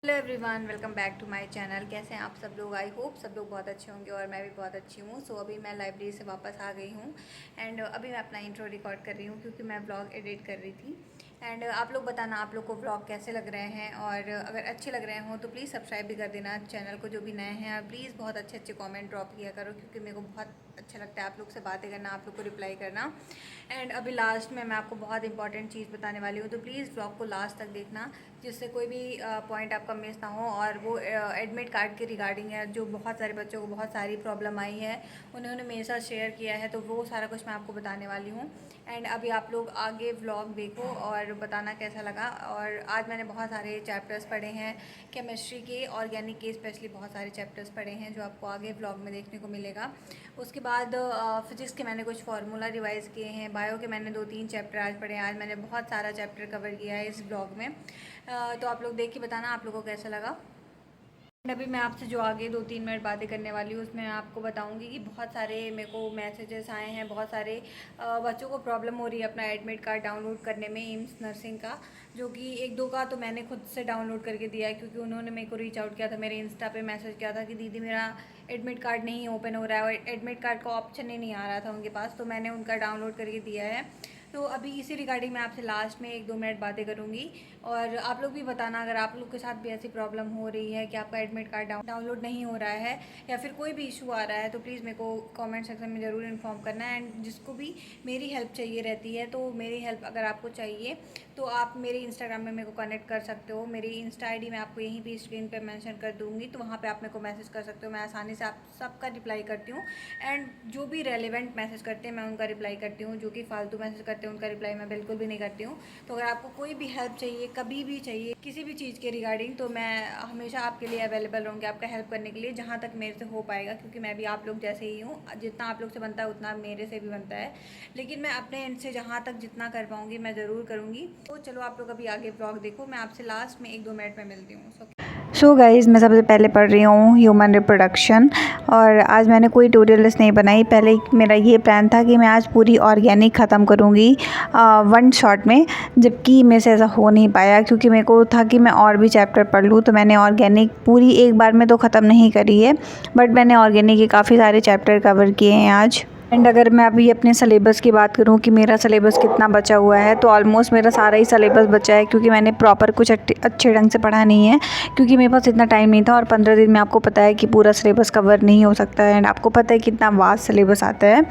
Hello everyone, welcome back to my channel. कैसे हैं आप सब लोग? आई होप सब लोग बहुत अच्छे होंगे और मैं भी बहुत अच्छी हूँ। सो अभी मैं लाइब्रेरी से वापस आ गई हूँ एंड अभी मैं अपना इंट्रो रिकॉर्ड कर रही हूँ क्योंकि मैं व्लॉग एडिट कर रही थी। एंड आप लोग बताना आप लोग को व्लॉग कैसे लग रहे हैं, और अगर अच्छे लग रहे हों तो प्लीज़ सब्सक्राइब भी कर देना चैनल को। जो भी नए हैं प्लीज़ बहुत अच्छे अच्छे कॉमेंट ड्रॉप किया करो क्योंकि मेरे को बहुत अच्छा लगता है आप लोग से बातें करना, आप लोग को रिप्लाई करना। एंड अभी लास्ट में मैं आपको बहुत इंपॉर्टेंट चीज़ बताने वाली हूँ, तो प्लीज़ व्लॉग को लास्ट तक देखना जिससे कोई भी पॉइंट आपका मिस ना हो। और वो एडमिट कार्ड के रिगार्डिंग है, जो बहुत सारे बच्चों को बहुत सारी प्रॉब्लम आई है, उन्होंने मेरे साथ शेयर किया है, तो वो सारा कुछ मैं आपको बताने वाली हूँ। एंड अभी आप लोग आगे व्लॉग देखो और बताना कैसा लगा। और आज मैंने बहुत सारे चैप्टर्स पढ़े हैं केमिस्ट्री के, ऑर्गेनिक के स्पेशली बहुत सारे चैप्टर्स पढ़े हैं जो आपको आगे व्लॉग में देखने को मिलेगा। उसके बाद फिजिक्स के मैंने कुछ फार्मूला रिवाइज़ किए हैं, बायो के मैंने 2-3 चैप्टर आज पढ़े हैं। आज मैंने बहुत सारा चैप्टर कवर किया है इस ब्लॉग में। तो आप लोग देख के बताना आप लोगों को कैसा लगा। अभी मैं आपसे जो आगे 2-3 मिनट बातें करने वाली हूँ उसमें आपको बताऊंगी कि बहुत सारे मेरे को मैसेजेस आए हैं, बहुत सारे बच्चों को प्रॉब्लम हो रही है अपना एडमिट कार्ड डाउनलोड करने में एम्स नर्सिंग का। जो कि 1-2 का तो मैंने खुद से डाउनलोड करके दिया है क्योंकि उन्होंने मेरे को रीच आउट किया था, मेरे इंस्टा पे मैसेज किया था कि दीदी मेरा एडमिट कार्ड नहीं ओपन हो रहा है, और एडमिट कार्ड का ऑप्शन ही नहीं आ रहा था उनके पास, तो मैंने उनका डाउनलोड करके दिया है। तो अभी इसी रिगार्डिंग मैं आपसे लास्ट में 1-2 मिनट बातें करूँगी। और आप लोग भी बताना अगर आप लोग के साथ भी ऐसी प्रॉब्लम हो रही है कि आपका एडमिट कार्ड डाउनलोड नहीं हो रहा है या फिर कोई भी इशू आ रहा है, तो प्लीज़ मेरे को कमेंट सेक्शन में ज़रूर इन्फॉर्म करना है। एंड जिसको भी मेरी हेल्प चाहिए रहती है, तो मेरी हेल्प अगर आपको चाहिए तो आप मेरे इंस्टाग्राम में मेरे को कनेक्ट कर सकते हो। मेरी इंस्टा आईडी मैं आपको यहीं भी स्क्रीन पे मेंशन कर दूँगी, तो वहाँ पे आप मेरे को मैसेज कर सकते हो। मैं आसानी से आप सबका रिप्लाई करती हूँ। एंड जो भी रेलिवेंट मैसेज करते हैं मैं उनका रिप्लाई करती हूँ, जो कि फालतू मैसेज करते हैं उनका रिप्लाई मैं बिल्कुल भी नहीं करती हूँ। तो अगर आपको कोई भी हेल्प चाहिए, कभी भी चाहिए किसी भी चीज़ के रिगार्डिंग, तो मैं हमेशा आपके लिए अवेलेबल रहूँगी आपका हेल्प करने के लिए जहाँ तक मेरे से हो पाएगा, क्योंकि मैं भी आप लोग जैसे ही हूँ। जितना आप लोग से बनता है उतना मेरे से भी बनता है, लेकिन मैं अपने एंड से जहाँ तक जितना कर पाऊँगी मैं ज़रूर करूँगी। तो चलो आप लोग अभी आगे ब्लॉग देखो, मैं आपसे लास्ट में 1-2 मिनट में मिलती हूँ। सो गाइज़, मैं सबसे पहले पढ़ रही हूँ ह्यूमन रिप्रोडक्शन, और आज मैंने कोई ट्यूटोरियल लिस्ट नहीं बनाई। पहले मेरा ये प्लान था कि मैं आज पूरी ऑर्गेनिक ख़त्म करूँगी 1 शॉट में, जबकि मेरे से ऐसा हो नहीं पाया क्योंकि मेरे को था कि मैं और भी चैप्टर पढ़ लूँ। तो मैंने ऑर्गेनिक पूरी एक बार में तो ख़त्म नहीं करी है, बट मैंने ऑर्गेनिक के काफ़ी सारे चैप्टर कवर किए हैं आज। एंड अगर मैं अभी अपने सिलेबस की बात करूँ कि मेरा सिलेबस कितना बचा हुआ है, तो ऑलमोस्ट मेरा सारा ही सिलेबस बचा है क्योंकि मैंने प्रॉपर कुछ अच्छे ढंग से पढ़ा नहीं है, क्योंकि मेरे पास इतना टाइम नहीं था। और 15 दिन में आपको पता है कि पूरा सिलेबस कवर नहीं हो सकता है, एंड आपको पता है कितना वास्ट सिलेबस आता है।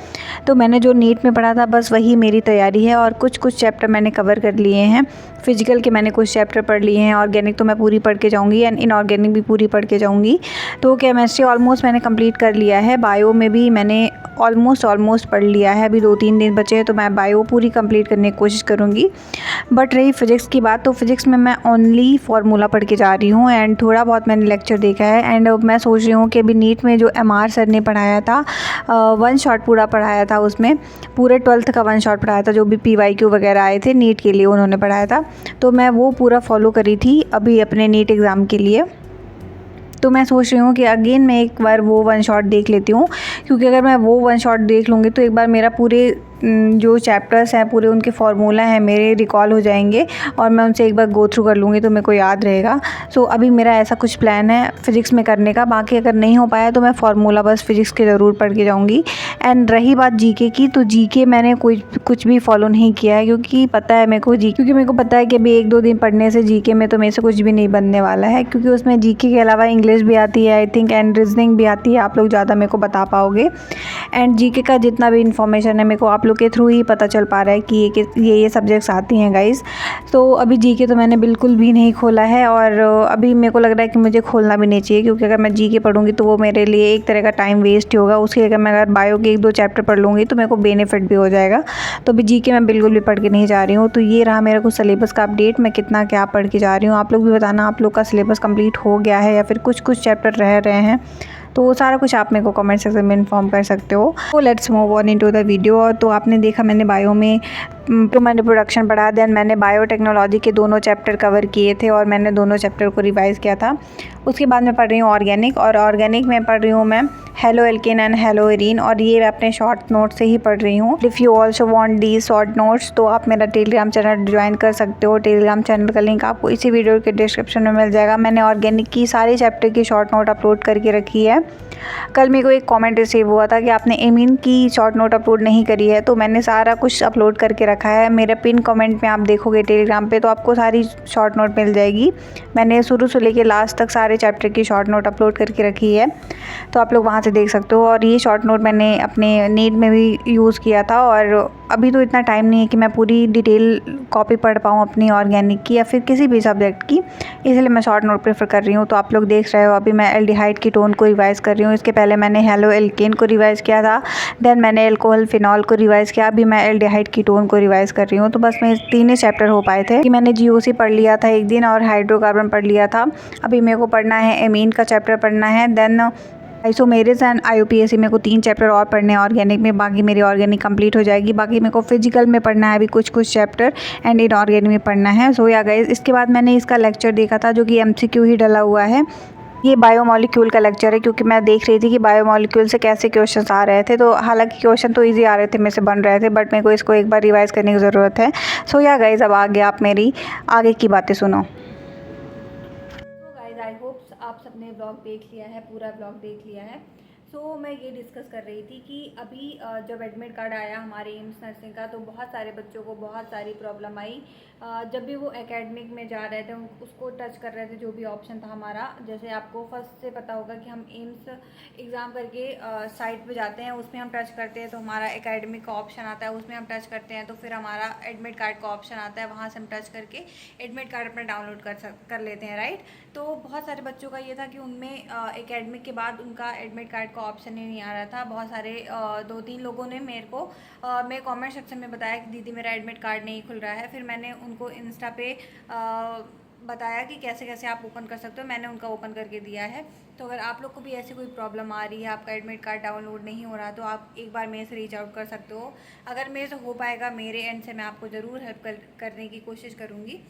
तो मैंने जो नीट में पढ़ा था बस वही मेरी तैयारी है, और कुछ चैप्टर मैंने कवर कर लिए हैं। फिजिकल के मैंने कुछ चैप्टर पढ़ लिए हैं, ऑर्गेनिक तो मैं पूरी पढ़ के जाऊँगी, एंड इनऑर्गेनिक भी पूरी पढ़ के जाऊँगी। तो केमिस्ट्री ऑलमोस्ट मैंने कंप्लीट कर लिया है। बायो में भी मैंने ऑलमोस्ट पढ़ लिया है, अभी 2-3 दिन बचे हैं, तो मैं बायो पूरी कंप्लीट करने की कोशिश करूँगी। बट रही फिज़िक्स की बात, तो फिज़िक्स में मैं ओनली फार्मूला पढ़ के जा रही हूँ, एंड थोड़ा बहुत मैंने लेक्चर देखा है। एंड मैं सोच रही हूँ कि अभी नीट में जो MR सर ने पढ़ाया था, 1 शॉट पूरा पढ़ाया था, उसमें पूरे 12th का 1 शॉट पढ़ाया था, जो भी PYQ वगैरह आए थे नीट के लिए उन्होंने पढ़ाया था, तो मैं वो पूरा फॉलो करी थी अभी अपने नीट एग्ज़ाम के लिए। तो मैं सोच रही हूँ कि अगेन मैं एक बार वो 1 शॉट देख लेती हूँ, क्योंकि अगर मैं वो 1 शॉट देख लूँगी तो एक बार मेरा पूरे जो चैप्टर्स हैं पूरे उनके फार्मूला हैं मेरे रिकॉल हो जाएंगे, और मैं उनसे एक बार गो थ्रू कर लूँगी तो मेरे को याद रहेगा। सो अभी मेरा ऐसा कुछ प्लान है फ़िज़िक्स में करने का। बाकी अगर नहीं हो पाया तो मैं फार्मूला बस फ़िज़िक्स के ज़रूर पढ़ के जाऊँगी। एंड रही बात जीके की, तो जीके मैंने कुछ भी फॉलो नहीं किया है, क्योंकि पता है मेरे को पता है कि अभी 1-2 दिन पढ़ने से जीके में तो मेरे से कुछ भी नहीं बनने वाला है, क्योंकि उसमें जीके के अलावा इंग्लिश भी आती है आई थिंक, एंड रीजनिंग भी आती है। आप लोग ज़्यादा मेरे को बता पाओगे। एंड जीके का जितना भी इन्फॉर्मेशन है मेरे को आप लोग के थ्रू ही पता चल पा रहा है कि ये सब्जेक्ट्स आती हैं गाइज़। तो अभी जीके तो मैंने बिल्कुल भी नहीं खोला है, और अभी मेरे को लग रहा है कि मुझे खोलना भी नहीं चाहिए, क्योंकि अगर मैं जीके पढ़ूंगी तो वो मेरे लिए एक तरह का टाइम वेस्ट ही होगा। उसके अगर मैं बायो के 1-2 चैप्टर पढ़ लूँगी तो मेरे को बेनिफिट भी हो जाएगा। तो अभी जीके मैं बिल्कुल भी पढ़ के नहीं जा रही हूँ। तो ये रहा मेरा कुछ सिलेबस का अपडेट, मैं कितना क्या पढ़ के जा रही हूँ। आप लोग भी बताना आप लोग का सिलेबस कंप्लीट हो गया है या फिर कुछ चैप्टर रह रहे हैं, तो वो सारा कुछ आप मेरे को कमेंट सेक्शन में इन्फॉर्म कर सकते हो। तो let's move on into the video. तो आपने देखा मैंने बायो में ह्यूमन रिप्रोडक्शन पढ़ा, देन मैंने बायोटेक्नोलॉजी के दोनों चैप्टर कवर किए थे, और मैंने दोनों चैप्टर को रिवाइज़ किया था। उसके बाद मैं पढ़ रही हूँ ऑर्गेनिक, और ऑर्गेनिक में पढ़ रही हूँ मैं halo alkane and hello arene, और ये मैं अपने शॉर्ट नोट से ही पढ़ रही हूँ। If you also want the short notes तो आप मेरा टेलीग्राम चैनल ज्वाइन कर सकते हो। टेलीग्राम चैनल का लिंक आपको इसी वीडियो के डिस्क्रिप्शन में मिल जाएगा। मैंने ऑर्गेनिक की सारे चैप्टर की शॉर्ट नोट अपलोड करके रखी है। कल मेरे को एक कमेंट रिसीव हुआ था कि आपने एमीन की शॉर्ट नोट अपलोड नहीं करी है, तो मैंने सारा कुछ अपलोड करके रखा है। मेरे पिन कमेंट में आप देखोगे टेलीग्राम पे तो आपको सारी शॉर्ट नोट मिल जाएगी। मैंने शुरू से लेके लास्ट तक सारे चैप्टर की शॉर्ट नोट अपलोड करके रखी है, तो आप लोग वहाँ से देख सकते हो। और ये शॉर्ट नोट मैंने अपने नीट में भी यूज़ किया था, और अभी तो इतना टाइम नहीं है कि मैं पूरी डिटेल कॉपी पढ़ पाऊँ अपनी ऑर्गेनिक की या फिर किसी भी सब्जेक्ट की, इसलिए मैं शॉर्ट नोट प्रेफर कर रही हूँ। तो आप लोग देख रहे हो अभी मैं एल्डिहाइड की टोन को रिवाइज़ कर रही हूँ। इसके पहले मैंने हेलो एल्केन को रिवाइज़ किया था, देन मैंने एल्कोहल फिनॉल को रिवाइज़ किया, अभी मैं एल्डिहाइड की टोन को रिवाइज़ कर रही हूँ। तो बस मेरे 3 ही चैप्टर हो पाए थे कि मैंने जीओसी पढ़ लिया था एक दिन और हाइड्रोकार्बन पढ़ लिया था। अभी मेरे को पढ़ना है एमीन का चैप्टर पढ़ना है, देन आइसोमेरेस एंड आईयूपीएसी मेरे को 3 चैप्टर और पढ़ने हैं ऑर्गेनिक में, बाकी मेरी ऑर्गेनिक कंप्लीट हो जाएगी। बाकी मेरे को फिजिकल में पढ़ना है अभी कुछ चैप्टर, एंड इनऑर्गेनिक में पढ़ना है। सो या गाइस, इसके बाद मैंने इसका लेक्चर देखा था जो कि एमसीक्यू ही डला हुआ है। ये बायोमोलिक्यूल का लेक्चर है, क्योंकि मैं देख रही थी कि बायोमोलिक्यूल से कैसे क्वेश्चंस आ रहे थे। तो हालांकि क्वेश्चन तो इजी आ रहे थे, मेरे से बन रहे थे, बट मेरे को इसको एक बार रिवाइज़ करने की ज़रूरत है। सो या गाइस, अब आगे आप मेरी आगे की बातें सुनो। गाइस, आई होप आप सबने ब्लॉग देख लिया है, पूरा ब्लॉग देख लिया है। सो मैं ये डिस्कस कर रही थी कि अभी जब एडमिट कार्ड आया हमारे एम्स नर्सिंग का, तो बहुत सारे बच्चों को बहुत सारी प्रॉब्लम आई। जब भी वो एकेडमिक में जा रहे थे, उसको टच कर रहे थे, जो भी ऑप्शन था हमारा, जैसे आपको फर्स्ट से पता होगा कि हम एम्स एग्ज़ाम करके साइट पे जाते हैं, उसमें हम टच करते हैं तो हमारा एकेडमिक का ऑप्शन आता है, उसमें हम टच करते हैं तो फिर हमारा एडमिट कार्ड का ऑप्शन आता है, वहाँ से हम टच करके एडमिट कार्ड अपना डाउनलोड कर लेते हैं, राइट। तो बहुत सारे बच्चों का ये था कि उनमें एकेडमिक के बाद उनका एडमिट कार्ड का ऑप्शन ही नहीं आ रहा था। बहुत सारे 2-3 लोगों ने मेरे को मेरे कमेंट सेक्शन में बताया कि दीदी मेरा एडमिट कार्ड नहीं खुल रहा है। फिर मैंने उनको इंस्टा पे बताया कि कैसे कैसे आप ओपन कर सकते हो, मैंने उनका ओपन करके दिया है। तो अगर आप लोग को भी ऐसी कोई प्रॉब्लम आ रही है, आपका एडमिट कार्ड डाउनलोड नहीं हो रहा, तो आप एक बार मेरे से रीच आउट कर सकते हो। अगर मेरे से हो पाएगा, मेरे एंड से मैं आपको ज़रूर हेल्प करने की कोशिश करूँगी।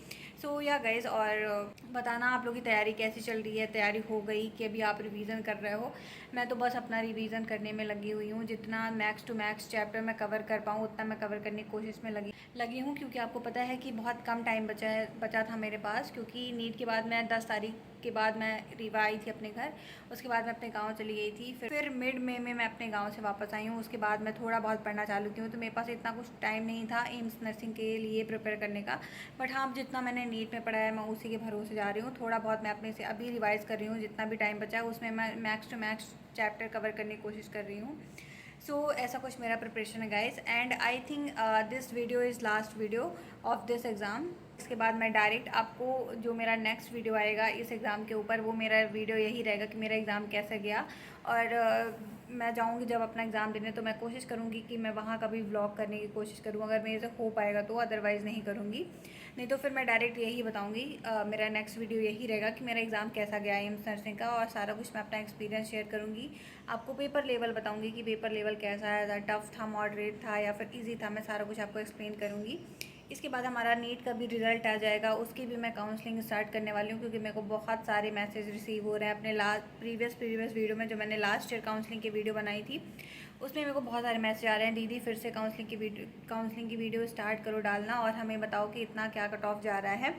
सो या गाइज़, और बताना आप लोग की तैयारी कैसी चल रही है, तैयारी हो गई कि अभी आप रिवीजन कर रहे हो। मैं तो बस अपना रिवीजन करने में लगी हुई हूँ, जितना मैक्स टू मैक्स चैप्टर मैं कवर कर पाऊँ उतना मैं कवर करने की कोशिश में लगी हूँ, क्योंकि आपको पता है कि बहुत कम टाइम बचा था मेरे पास, क्योंकि नीट के बाद मैं 10 तारीख के बाद मैं रीवा आई थी अपने घर, उसके बाद मैं अपने गांव चली गई थी। फिर मिड में मैं अपने गांव से वापस आई हूँ, उसके बाद मैं थोड़ा बहुत पढ़ना चालू की हूँ। तो मेरे पास इतना कुछ टाइम नहीं था एम्स नर्सिंग के लिए प्रिपेयर करने का, बट हाँ, जितना मैंने नीट में पढ़ा है मैं उसी के भरोसे जा रही हूँ। थोड़ा बहुत मैं अपने से अभी रिवाइज़ कर रही हूँ, जितना भी टाइम बचा है उसमें मैं max to max chapter cover करने की कोशिश कर रही हूँ। सो ऐसा कुछ मेरा प्रिपरेशन है guys, and I think this video is last video of this exam. इसके बाद मैं डायरेक्ट आपको जो मेरा नेक्स्ट वीडियो आएगा इस एग्ज़ाम के ऊपर, वो मेरा वीडियो यही रहेगा कि मेरा एग्ज़ाम कैसे गया। और मैं जाऊँगी जब अपना एग्ज़ाम देने, तो मैं कोशिश करूँगी कि मैं वहाँ का भी व्लॉग करने की कोशिश करूँ, अगर मेरे से हो पाएगा तो, अदरवाइज़ नहीं करूँगी। नहीं तो फिर मैं डायरेक्ट यही बताऊँगी, मेरा नेक्स्ट वीडियो यही रहेगा कि मेरा एग्ज़ाम कैसा गया एम्स नर्सिंग का, और सारा कुछ मैं अपना एक्सपीरियंस शेयर करूँगी। आपको पेपर लेवल बताऊँगी कि पेपर लेवल कैसा है, टफ था, मॉडरेट था या फिर ईजी था, मैं सारा कुछ आपको एक्सप्लेन करूँगी। इसके बाद हमारा नीट का भी रिज़ल्ट आ जाएगा, उसकी भी मैं काउंसलिंग स्टार्ट करने वाली हूँ, क्योंकि मेरे को बहुत सारे मैसेज रिसीव हो रहे हैं अपने प्रीवियस वीडियो में, जो मैंने लास्ट ईयर काउंसलिंग की वीडियो बनाई थी, उसमें मेरे को बहुत सारे मैसेज आ रहे हैं, दीदी फिर से काउंसलिंग की वीडियो स्टार्ट करो डालना, और हमें बताओ कि इतना क्या कट ऑफ जा रहा है।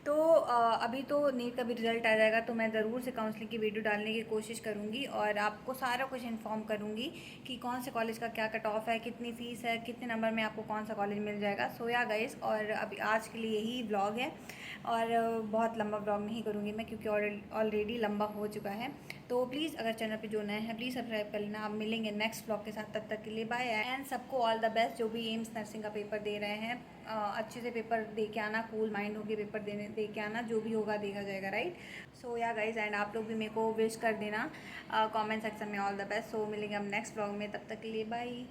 तो अभी तो नीट का भी रिज़ल्ट आ जाएगा, तो मैं ज़रूर से काउंसलिंग की वीडियो डालने की कोशिश करूँगी, और आपको सारा कुछ इन्फॉर्म करूँगी कि कौन से कॉलेज का क्या कट ऑफ है, कितनी फ़ीस है, कितने नंबर में आपको कौन सा कॉलेज मिल जाएगा। सो या गाइस, और अभी आज के लिए यही ब्लॉग है, और बहुत लंबा ब्लॉग नहीं करूँगी मैं, क्योंकि ऑलरेडी लंबा हो चुका है। तो प्लीज़ अगर चैनल पे जो नए हैं प्लीज़ सब्सक्राइब कर लेना। आप मिलेंगे नेक्स्ट ब्लॉग के साथ, तब तक के लिए बाय, एंड सबको ऑल द बेस्ट जो भी एम्स नर्सिंग का पेपर दे रहे हैं। अच्छे से पेपर दे के आना, कूल माइंड होकर पेपर दे के आना, जो भी होगा देखा जाएगा, right. So yeah guys, and आप लोग भी मेरे को विश कर देना कमेंट सेक्शन में ऑल द बेस्ट। सो मिलेंगे हम नेक्स्ट ब्लॉग में, तब तक के लिए बाय।